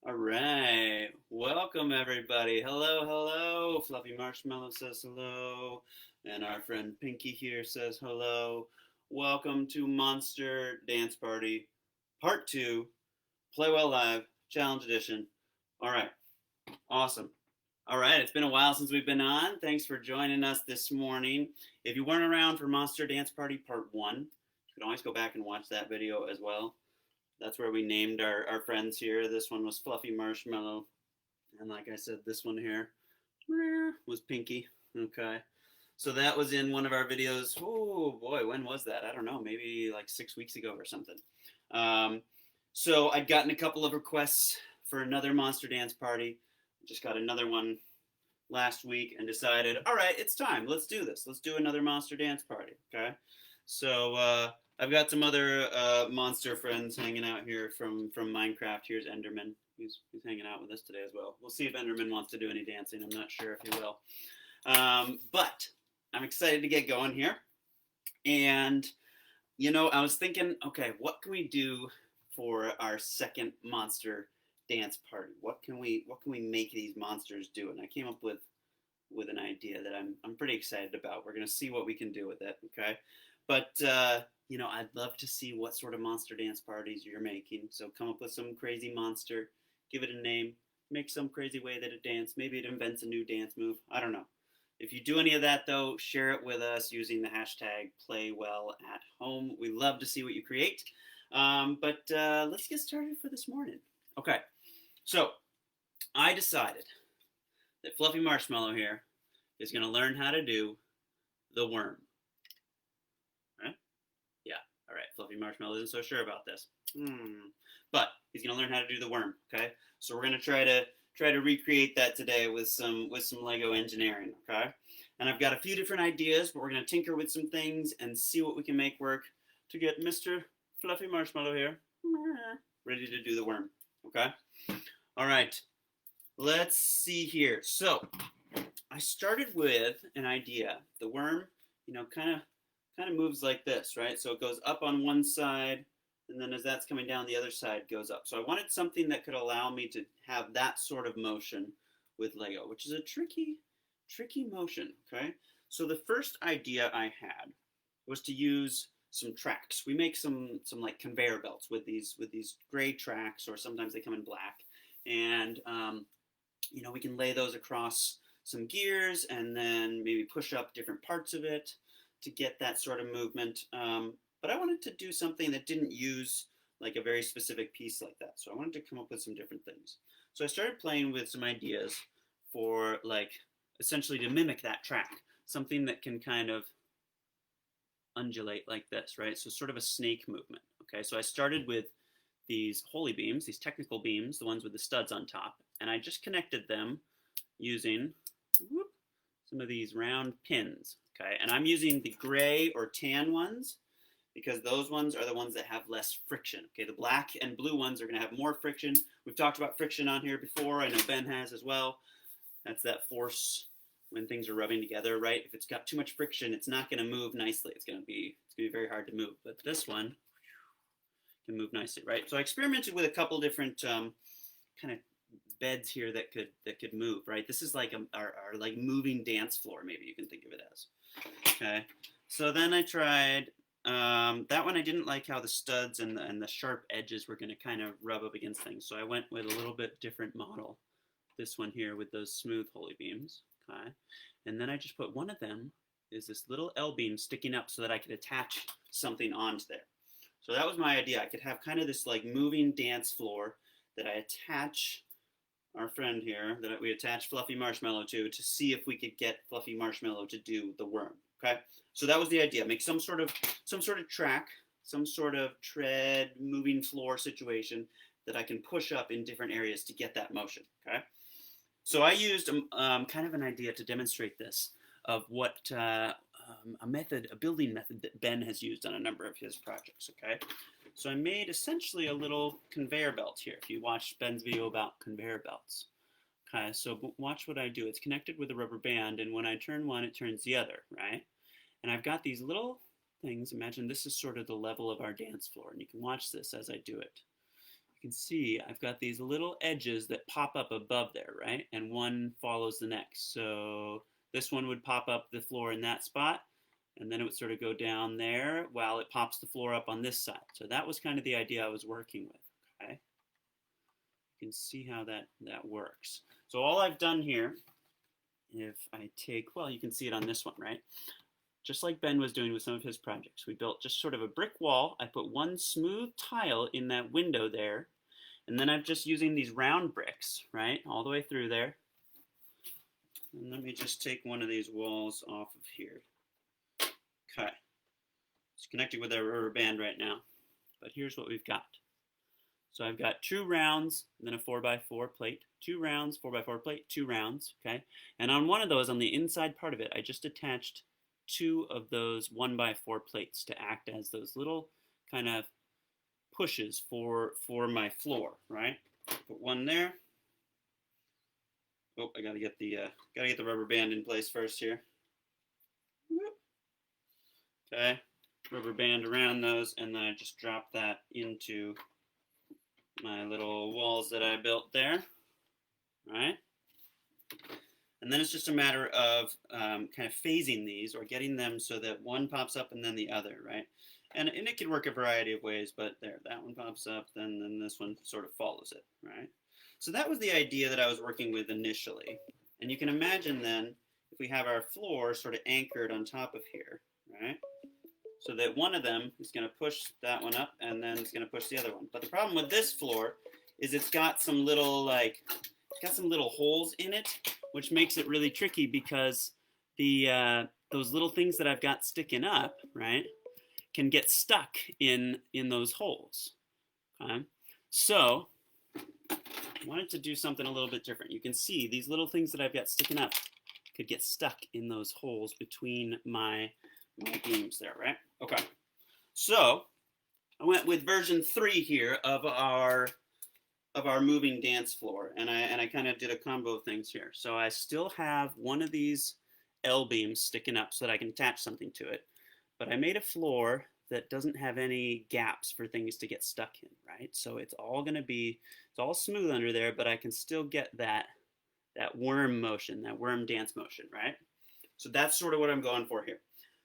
All right. Welcome, everybody. Hello, hello. Fluffy Marshmallow says hello. And our friend Pinky here says hello. Welcome to Monster Dance Party Part 2, Play Well Live, Challenge Edition. All right. Awesome. All right. It's been a while since we've been on. Thanks for joining us this morning. If you weren't around for Monster Dance Party Part 1, you can always go back and watch that video as well. That's where we named our friends here. This one was Fluffy Marshmallow. And like I said, this one here was Pinky. Okay. So that was in one of our videos. Oh boy, when was that? I don't know, maybe like 6 weeks ago or something. So I'd gotten a couple of requests for another Monster Dance Party. Just got another one last week and decided, all right, it's time. Let's do this. Let's do another Monster Dance Party. Okay. So I've got some other monster friends hanging out here from Minecraft. Here's Enderman. He's hanging out with us today as well. We'll see if Enderman wants to do any dancing. I'm not sure if he will. But I'm excited to get going here. And, I was thinking, okay, what can we do for our second monster dance party? What can we make these monsters do? And I came up with an idea that I'm pretty excited about. We're gonna see what we can do with it, okay? But I'd love to see what sort of monster dance parties you're making. So come up with some crazy monster, give it a name, make some crazy way that it dances. Maybe it invents a new dance move. I don't know. If you do any of that though, share it with us using the hashtag #PlayWellAtHome. We love to see what you create. But let's get started for this morning. Okay, so I decided that Fluffy Marshmallow here is going to learn how to do the worm. Right? Yeah. All right. Fluffy Marshmallow isn't so sure about this. But he's going to learn how to do the worm. Okay. So we're going to try to recreate that today with some Lego engineering. Okay. And I've got a few different ideas, but we're going to tinker with some things and see what we can make work to get Mr. Fluffy Marshmallow here ready to do the worm. Okay. All right. Let's see here. So I started with an idea. The worm, kind of moves like this, right? So it goes up on one side, and then as that's coming down, the other side goes up. So I wanted something that could allow me to have that sort of motion with Lego, which is a tricky motion, okay? So the first idea I had was to use some tracks. We make some like conveyor belts with these gray tracks, or sometimes they come in black, and we can lay those across some gears and then maybe push up different parts of it to get that sort of movement. But I wanted to do something that didn't use like a very specific piece like that. So I wanted to come up with some different things. So I started playing with some ideas for like essentially to mimic that track, something that can kind of undulate like this, right? So sort of a snake movement. Okay, so I started with these holy beams, these technical beams, the ones with the studs on top, and I just connected them using some of these round pins. Okay, and I'm using the gray or tan ones because those ones are the ones that have less friction. Okay, the black and blue ones are going to have more friction. We've talked about friction on here before. I know Ben has as well. That's that force when things are rubbing together, right? If it's got too much friction, it's not going to move nicely. It's going to be very hard to move. But this one can move nicely, right? So I experimented with a couple different kind of beds here that could move, right? This is like our like moving dance floor, maybe you can think of it as. Okay, so then I tried that one. I didn't like how the studs and the sharp edges were going to kind of rub up against things, so I went with a little bit different model. This one here with those smooth holy beams. Okay, and then I just put one of them is this little L beam sticking up so that I could attach something onto there. So that was my idea. I could have kind of this like moving dance floor that I attach our friend here, that we attach Fluffy Marshmallow to see if we could get Fluffy Marshmallow to do the worm. Okay, so that was the idea. Make some sort of track, some sort of tread, moving floor situation that I can push up in different areas to get that motion. Okay, so I used kind of an idea to demonstrate this of what a building method that Ben has used on a number of his projects. Okay, so I made essentially a little conveyor belt here. If you watched Ben's video about conveyor belts, okay, so watch what I do. It's connected with a rubber band, and when I turn one, it turns the other, right? And I've got these little things. Imagine this is sort of the level of our dance floor, and you can watch this as I do it. you can see I've got these little edges that pop up above there, right? And one follows the next. So this one would pop up the floor in that spot, and then it would sort of go down there while it pops the floor up on this side. So that was kind of the idea I was working with, okay? You can see how that works. So all I've done here, if I take, well, you can see it on this one, right? Just like Ben was doing with some of his projects. We built just sort of a brick wall. I put one smooth tile in that window there, and then I'm just using these round bricks, right, all the way through there. And let me just take one of these walls off of here. Okay. It's connected with our rubber band right now, but here's what we've got. So I've got 2 rounds, and then a 4x4 plate, 2 rounds, 4x4 plate, 2 rounds, okay? And on one of those, on the inside part of it, I just attached 2 of those 1x4 plates to act as those little kind of pushes for my floor, right? Put one there. Oh, I gotta get the rubber band in place first here. Okay, rubber band around those, and then I just drop that into my little walls that I built there, right? And then it's just a matter of kind of phasing these or getting them so that one pops up and then the other, right? And it could work a variety of ways, but there, that one pops up, then this one sort of follows it, right? So that was the idea that I was working with initially. And you can imagine then, if we have our floor sort of anchored on top of here, right? So that one of them is going to push that one up, and then it's going to push the other one. But the problem with this floor is it's got some little holes in it, which makes it really tricky because those little things that I've got sticking up, right, can get stuck in those holes. Okay? So I wanted to do something a little bit different. You can see these little things that I've got sticking up could get stuck in those holes between my beams there, right? Okay. So I went with version 3 here of our moving dance floor, and I kind of did a combo of things here. So I still have one of these L beams sticking up so that I can attach something to it, but I made a floor that doesn't have any gaps for things to get stuck in, right? So it's all smooth under there, but I can still get that worm motion, that worm dance motion, right? So that's sort of what I'm going for here.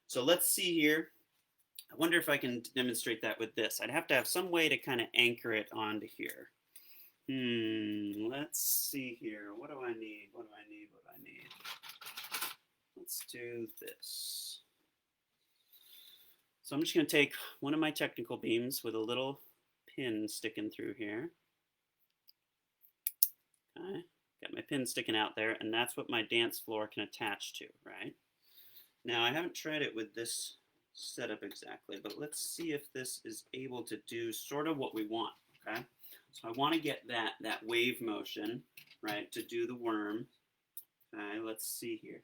So let's see here. I wonder if I can demonstrate that with this. I'd have to have some way to kind of anchor it onto here. Let's see here. What do I need? Let's do this. So I'm just going to take one of my technical beams with a little pin sticking through here. Okay, got my pin sticking out there, and that's what my dance floor can attach to, right? Now, I haven't tried it with this setup exactly, but let's see if this is able to do sort of what we want, okay? So I want to get that wave motion, right, to do the worm. Okay, let's see here.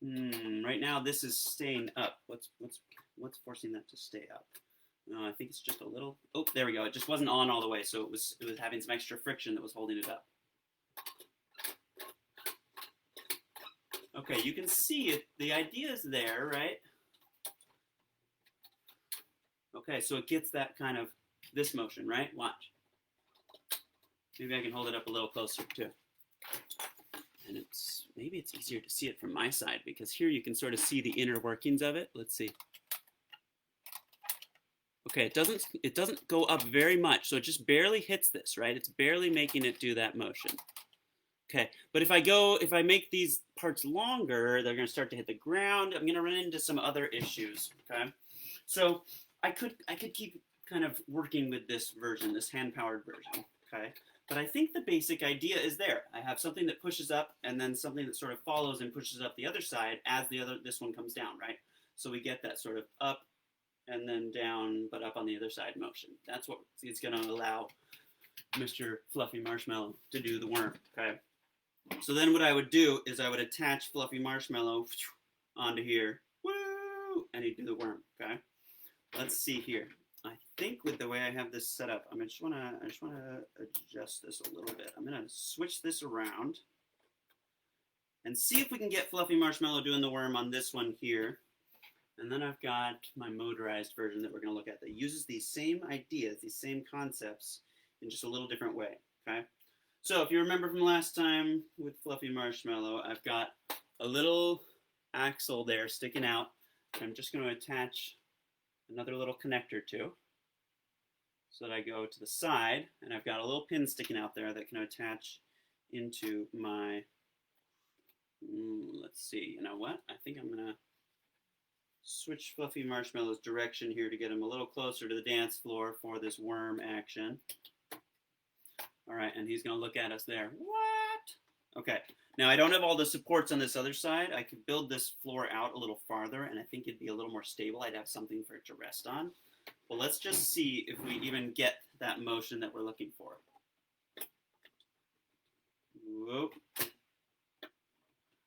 Right now this is staying up. What's forcing that to stay up? No, I think it's just a little. Oh, there we go. It just wasn't on all the way, so it was having some extra friction that was holding it up. Okay, you can see it. The idea is there, right? Okay, so it gets that kind of this motion, right? Watch. Maybe I can hold it up a little closer too. And maybe it's easier to see it from my side because here you can sort of see the inner workings of it. Let's see. Okay, it doesn't go up very much, so it just barely hits this, right? It's barely making it do that motion. Okay, but if I make these parts longer, they're going to start to hit the ground. I'm going to run into some other issues. Okay, so I could keep kind of working with this version, this hand-powered version. Okay, but I think the basic idea is there. I have something that pushes up, and then something that sort of follows and pushes up the other side as this one comes down, right? So we get that sort of up and then down, but up on the other side motion. That's what it's going to allow Mr. Fluffy Marshmallow to do the worm. Okay. So then what I would do is I would attach Fluffy Marshmallow onto here, woo, and he'd do the worm, okay? Let's see here. I think with the way I have this set up, I just want to adjust this a little bit. I'm going to switch this around and see if we can get Fluffy Marshmallow doing the worm on this one here. And then I've got my motorized version that we're going to look at that uses these same ideas, these same concepts in just a little different way, okay? So if you remember from last time with Fluffy Marshmallow, I've got a little axle there sticking out. I'm just going to attach another little connector to, so that I go to the side, and I've got a little pin sticking out there that can attach into my, let's see, you know what? I think I'm going to switch Fluffy Marshmallow's direction here to get him a little closer to the dance floor for this worm action. All right, and he's going to look at us there. What? Okay, now I don't have all the supports on this other side. I could build this floor out a little farther, and I think it'd be a little more stable. I'd have something for it to rest on. But let's just see if we even get that motion that we're looking for. Whoop.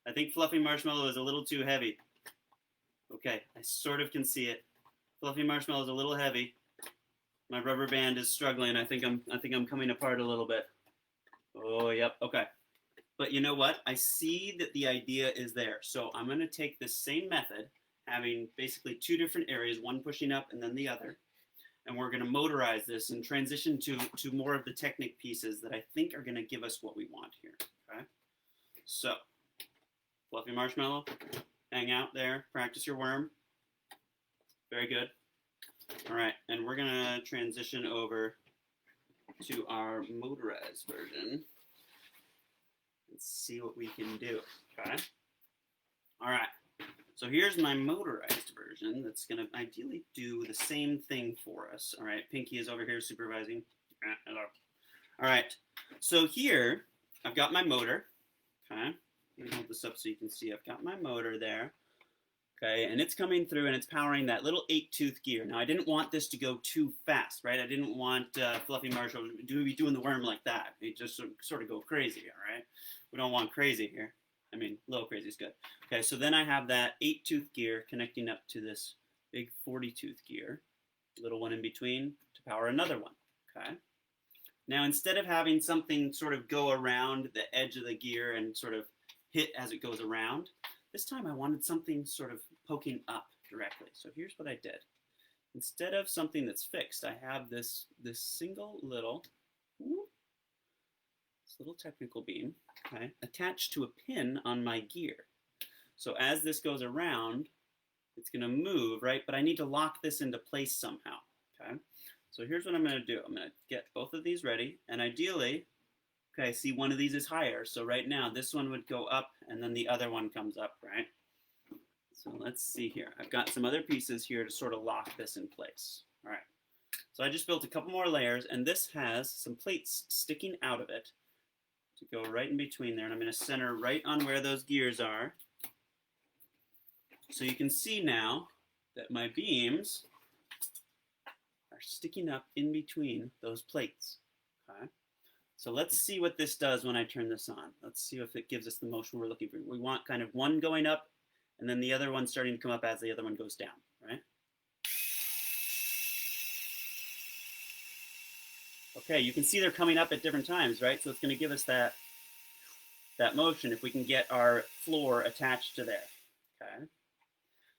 I think Fluffy Marshmallow is a little too heavy. Okay, I sort of can see it. Fluffy Marshmallow is a little heavy. My rubber band is struggling. I think I'm coming apart a little bit. Oh, yep. Okay. But you know what? I see that the idea is there. So I'm going to take this same method, having basically two different areas, one pushing up and then the other. And we're going to motorize this and transition to more of the technique pieces that I think are going to give us what we want here. Okay? So, Fluffy Marshmallow, hang out there, practice your worm. Very good. All right, and we're going to transition over to our motorized version. Let's see what we can do. Okay? All right. So here's my motorized version that's going to ideally do the same thing for us. All right, Pinky is over here supervising. Hello. All right, so here I've got my motor. Okay, let me hold this up so you can see. I've got my motor there. Okay, and it's coming through and it's powering that little 8-tooth gear. Now I didn't want this to go too fast, right? I didn't want Fluffy Marshmallow to be doing the worm like that. It just sort of go crazy, all right? We don't want crazy here. I mean, a little crazy is good. Okay, so then I have that 8-tooth gear connecting up to this big 40-tooth gear, little one in between to power another one. Okay. Now instead of having something sort of go around the edge of the gear and sort of hit as it goes around, this time I wanted something sort of poking up directly. So here's what I did. Instead of something that's fixed, I have this single little technical beam, okay, attached to a pin on my gear. So as this goes around, it's going to move, right? But I need to lock this into place somehow, okay? So here's what I'm going to do. I'm going to get both of these ready, and ideally, okay, see one of these is higher. So right now, this one would go up, and then the other one comes up, right? So let's see here. I've got some other pieces here to sort of lock this in place. All right. So I just built a couple more layers, and this has some plates sticking out of it to go right in between there, and I'm going to center right on where those gears are. So you can see now that my beams are sticking up in between those plates. Okay? So let's see what this does when I turn this on. Let's see if it gives us the motion we're looking for. We want kind of one going up and then the other one starting to come up as the other one goes down, right? Okay, you can see they're coming up at different times, right? So it's going to give us that motion if we can get our floor attached to there, okay?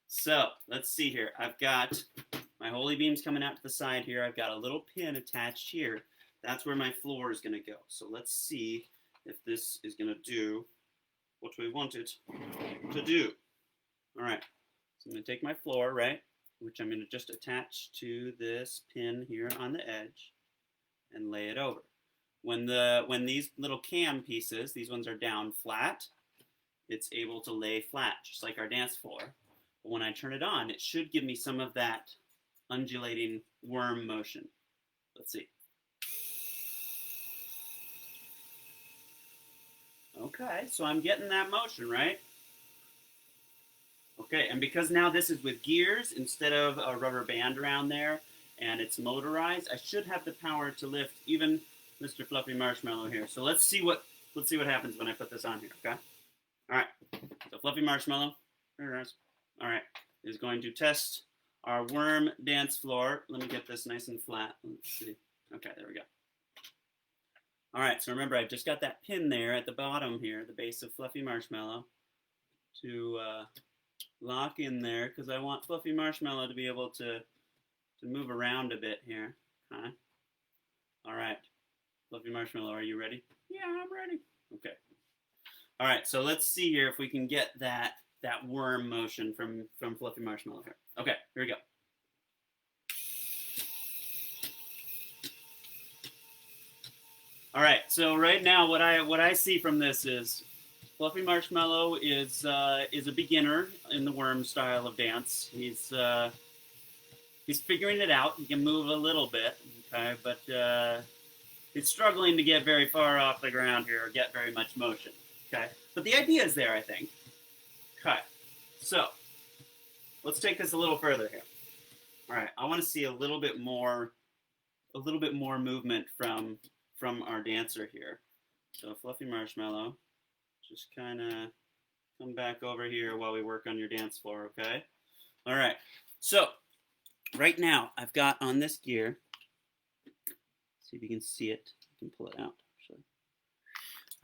So let's see here. I've got my holy beams coming out to the side here. I've got a little pin attached here. That's where my floor is going to go. So let's see if this is going to do what we want it to do. All right, so I'm going to take my floor, right, which I'm going to just attach to this pin here on the edge and lay it over. When these little cam pieces, these ones are down flat, it's able to lay flat, just like our dance floor. But when I turn it on, it should give me some of that undulating worm motion. Let's see. Okay, so I'm getting that motion, right? Okay, and because now this is with gears instead of a rubber band around there, and it's motorized, I should have the power to lift even Mr. Fluffy Marshmallow here. So let's see what happens when I put this on here, okay? All right, so Fluffy Marshmallow, all right, is going to test our worm dance floor. Let me get this nice and flat. Let's see. Okay, there we go. All right, so remember, I just got that pin there at the bottom here, the base of Fluffy Marshmallow, to lock in there because I want Fluffy Marshmallow to be able to move around a bit here. Okay. All right. Fluffy Marshmallow, are you ready? Yeah, I'm ready. Okay. All right, so let's see here if we can get that worm motion from Fluffy Marshmallow here. Okay, here we go. All right, so right now what I see from this is Fluffy Marshmallow is a beginner in the worm style of dance. He's figuring it out. He can move a little bit, okay, but he's struggling to get very far off the ground here or get very much motion. Okay, but the idea is there, I think. Okay, so let's take this a little further here. All right, I want to see a little bit more movement from our dancer here. So Fluffy Marshmallow, just kind of come back over here while we work on your dance floor, okay? All right, so right now I've got on this gear, see if you can see it, you can pull it out actually.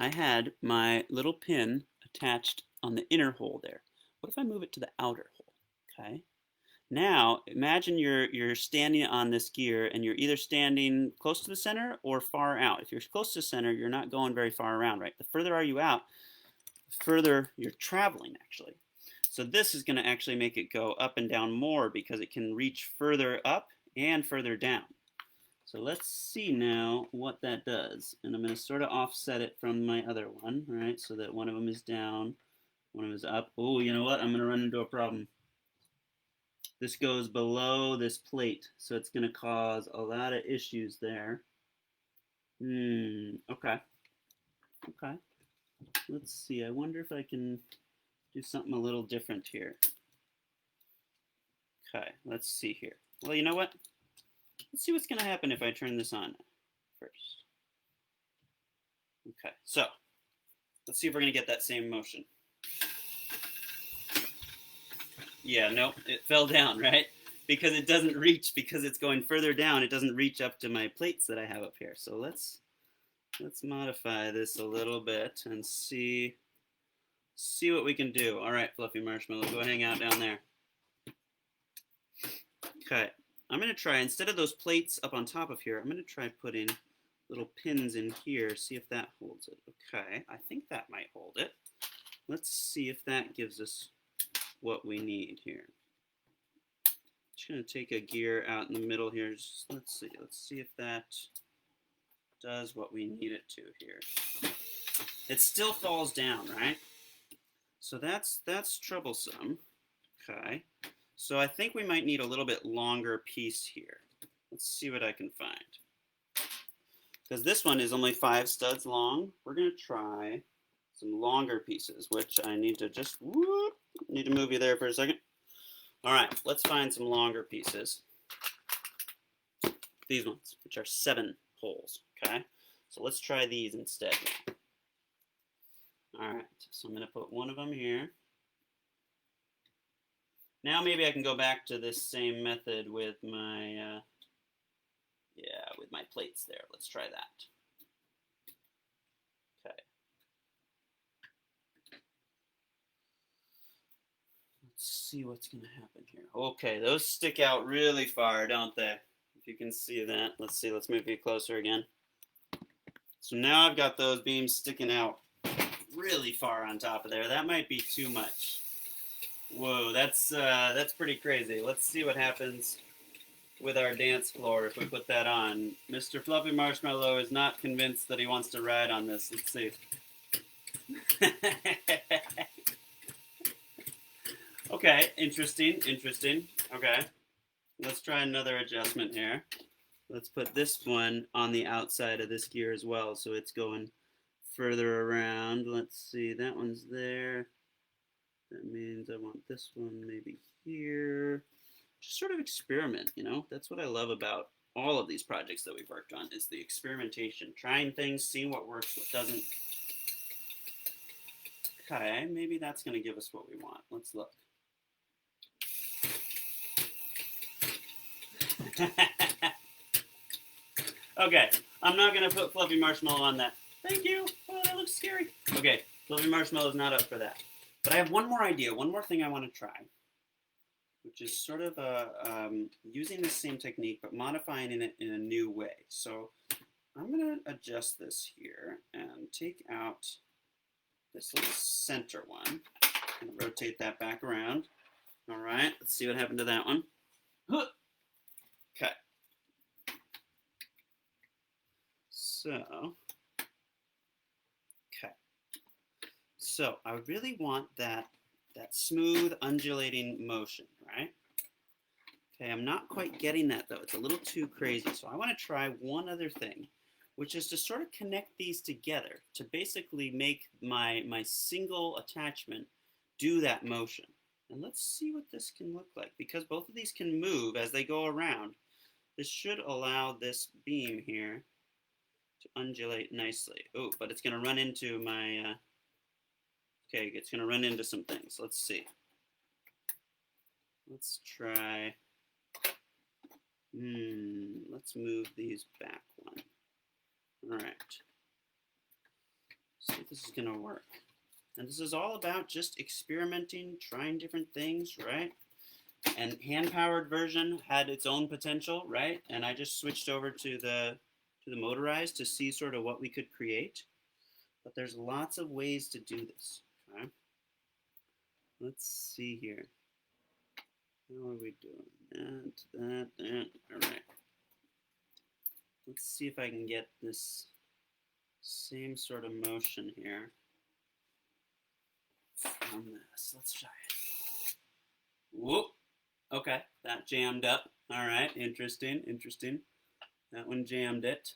I had my little pin attached on the inner hole there. What if I move it to the outer hole, okay? Now, imagine you're standing on this gear and you're either standing close to the center or far out. If you're close to the center, you're not going very far around, right? The further are you out, the further you're traveling, actually. So this is going to actually make it go up and down more because it can reach further up and further down. So let's see now what that does. And I'm going to sort of offset it from my other one, right? So that one of them is down, one of them is up. Oh, you know what? I'm going to run into a problem. This goes below this plate, so it's going to cause a lot of issues there. Okay. Okay. Let's see. I wonder if I can do something a little different here. Okay, let's see here. Well, you know what? Let's see what's going to happen if I turn this on first. Okay, so let's see if we're going to get that same motion. Yeah, no, it fell down, right? Because it doesn't reach, because it's going further down, it doesn't reach up to my plates that I have up here. So let's modify this a little bit and see what we can do. All right, Fluffy Marshmallow, go hang out down there. Okay, I'm going to try, instead of those plates up on top of here, I'm going to try putting little pins in here, see if that holds it. Okay, I think that might hold it. Let's see if that gives us what we need here. Just going to take a gear out in the middle here. Let's see if that does what we need it to here. It still falls down, right? So that's troublesome. Okay. So I think we might need a little bit longer piece here. Let's see what I can find. Because this one is only 5 studs long, we're going to try some longer pieces, which I need to just need to move you there for a second. All right, let's find some longer pieces. These ones, which are 7 holes, okay? So let's try these instead. All right, so I'm going to put one of them here. Now maybe I can go back to this same method with my, with my plates there. Let's try that. Okay. Let's see what's going to happen here. Okay, those stick out really far, don't they? If you can see that. Let's see, let's move you closer again. So now I've got those beams sticking out really far on top of there. That might be too much. Whoa, that's pretty crazy. Let's see what happens with our dance floor if we put that on. Mr. Fluffy Marshmallow is not convinced that he wants to ride on this. Let's see. Okay, interesting. Okay, let's try another adjustment here. Let's put this one on the outside of this gear as well, so it's going further around. Let's see, that one's there. That means I want this one maybe here. Just sort of experiment, you know? That's what I love about all of these projects that we've worked on, is the experimentation. Trying things, seeing what works, what doesn't. Okay, maybe that's going to give us what we want. Let's look. Okay, I'm not going to put Fluffy Marshmallow on that. Thank you. Oh, that looks scary. Okay, Fluffy Marshmallow is not up for that. But I have one more idea, one more thing I want to try, which is sort of using the same technique but modifying it in a new way. So I'm going to adjust this here and take out this little center one and rotate that back around. All right, let's see what happened to that one. Okay. So, okay. So I really want that smooth undulating motion, right? Okay, I'm not quite getting that though. It's a little too crazy. So I want to try one other thing, which is to sort of connect these together to basically make my single attachment do that motion. And let's see what this can look like. Because both of these can move as they go around, this should allow this beam here to undulate nicely. Oh, but it's going to run into my, okay, it's going to run into some things. Let's see. Let's try, let's move these back one. All right. See if this is going to work. And this is all about just experimenting, trying different things, right? And hand-powered version had its own potential, right? And I just switched over to the Motorized to see sort of what we could create. But there's lots of ways to do this, okay? Let's see here. How are we doing? That. All right. Let's see if I can get this same sort of motion here from this. Let's try it. Whoop. Okay, that jammed up. All right, interesting. That one jammed it.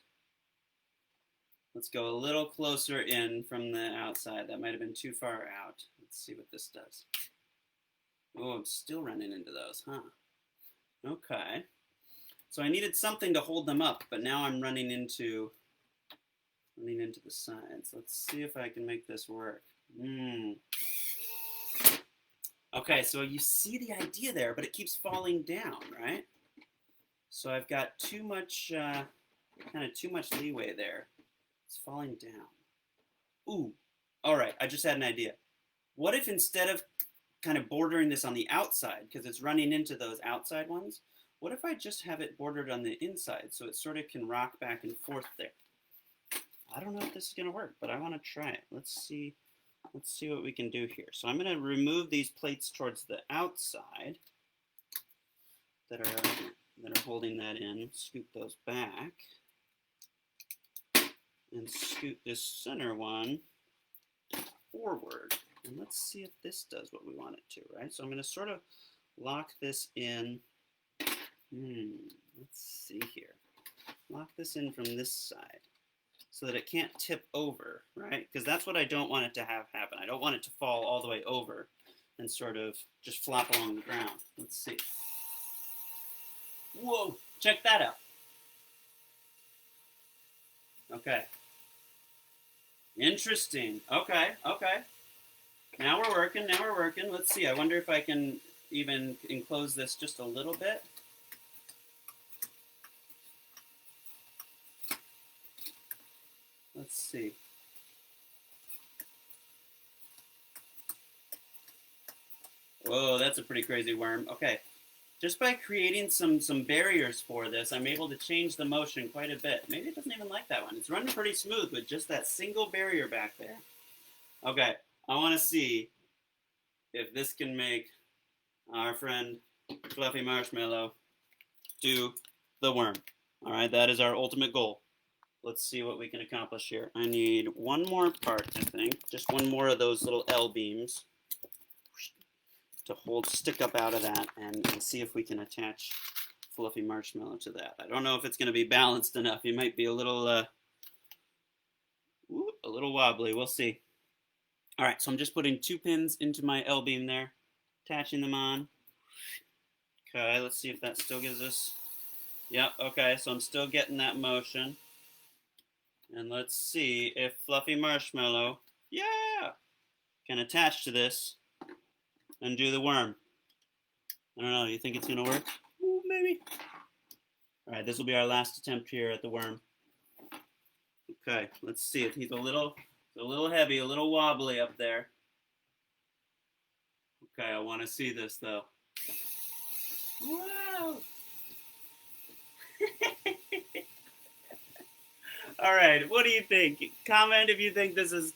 Let's go a little closer in from the outside. That might have been too far out. Let's see what this does. Oh, I'm still running into those, huh? Okay. So I needed something to hold them up, but now I'm running into the sides. Let's see if I can make this work. Okay, so you see the idea there, but it keeps falling down, right? So I've got too much leeway there. It's falling down. Ooh, all right, I just had an idea. What if instead of kind of bordering this on the outside, because it's running into those outside ones, what if I just have it bordered on the inside so it sort of can rock back and forth there? I don't know if this is going to work, but I want to try it. Let's see what we can do here. So I'm going to remove these plates towards the outside that are holding that in, scoot those back, and scoot this center one forward. And let's see if this does what we want it to, right? So I'm going to sort of lock this in. Let's see here. Lock this in from this side so that it can't tip over, right? Because that's what I don't want it to have happen. I don't want it to fall all the way over and sort of just flop along the ground. Let's see. Whoa, check that out. Okay. Interesting. Okay. Now we're working. Let's see. I wonder if I can even enclose this just a little bit. Let's see. Whoa, that's a pretty crazy worm. Okay. Just by creating some barriers for this, I'm able to change the motion quite a bit. Maybe it doesn't even like that one. It's running pretty smooth with just that single barrier back there. Okay, I want to see if this can make our friend Fluffy Marshmallow do the worm. All right, that is our ultimate goal. Let's see what we can accomplish here. I need one more part, I think. Just one more of those little L beams to stick up out of that and see if we can attach Fluffy Marshmallow to that. I don't know if it's going to be balanced enough. He might be a little wobbly. We'll see. All right, so I'm just putting 2 pins into my L beam there, attaching them on. Okay, let's see if that still gives us. Yep, okay, so I'm still getting that motion. And let's see if Fluffy Marshmallow, can attach to this and do the worm. I don't know, you think it's gonna work? Ooh, maybe. All right, this will be our last attempt here at the worm. Okay, let's see it. He's a little heavy, a little wobbly up there. Okay, I want to see this though. Wow. All right, what do you think? Comment if you think this is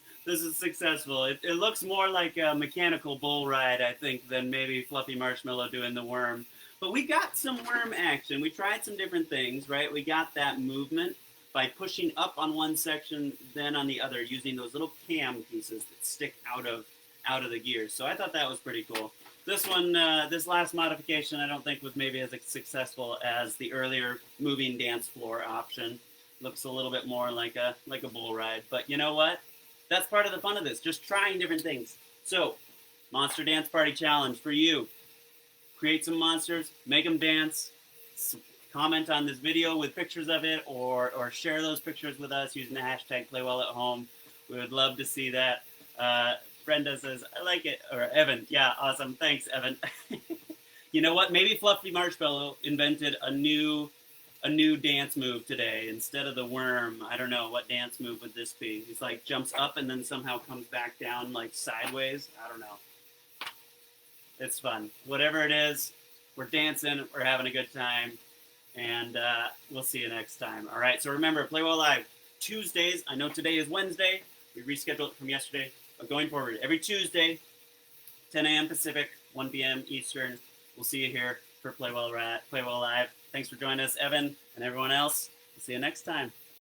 successful. It looks more like a mechanical bull ride, I think, than maybe Fluffy Marshmallow doing the worm. But we got some worm action. We tried some different things, right? We got that movement by pushing up on one section, then on the other, using those little cam pieces that stick out of the gears. So I thought that was pretty cool. This one, this last modification, I don't think was maybe as successful as the earlier moving dance floor option. Looks a little bit more like a bull ride. But you know what? That's part of the fun of this. Just trying different things. So, Monster Dance Party Challenge for you. Create some monsters, make them dance, comment on this video with pictures of it, or share those pictures with us using the hashtag PlayWellAtHome. We would love to see that. Brenda says, I like it. Or Evan, yeah, awesome. Thanks, Evan. You know what? Maybe Fluffy Marshmallow invented a new dance move today instead of the worm. I don't know, what dance move would this be? He's like jumps up and then somehow comes back down like sideways. I don't know. It's fun. Whatever it is, we're dancing, we're having a good time, and we'll see you next time. All right, so remember, Play Well Live Tuesdays. I know today is Wednesday. We rescheduled it from yesterday, but going forward, every Tuesday, 10 a.m. Pacific, 1 p.m. Eastern. We'll see you here for Play Well Live. Thanks for joining us, Evan, and everyone else. We'll see you next time.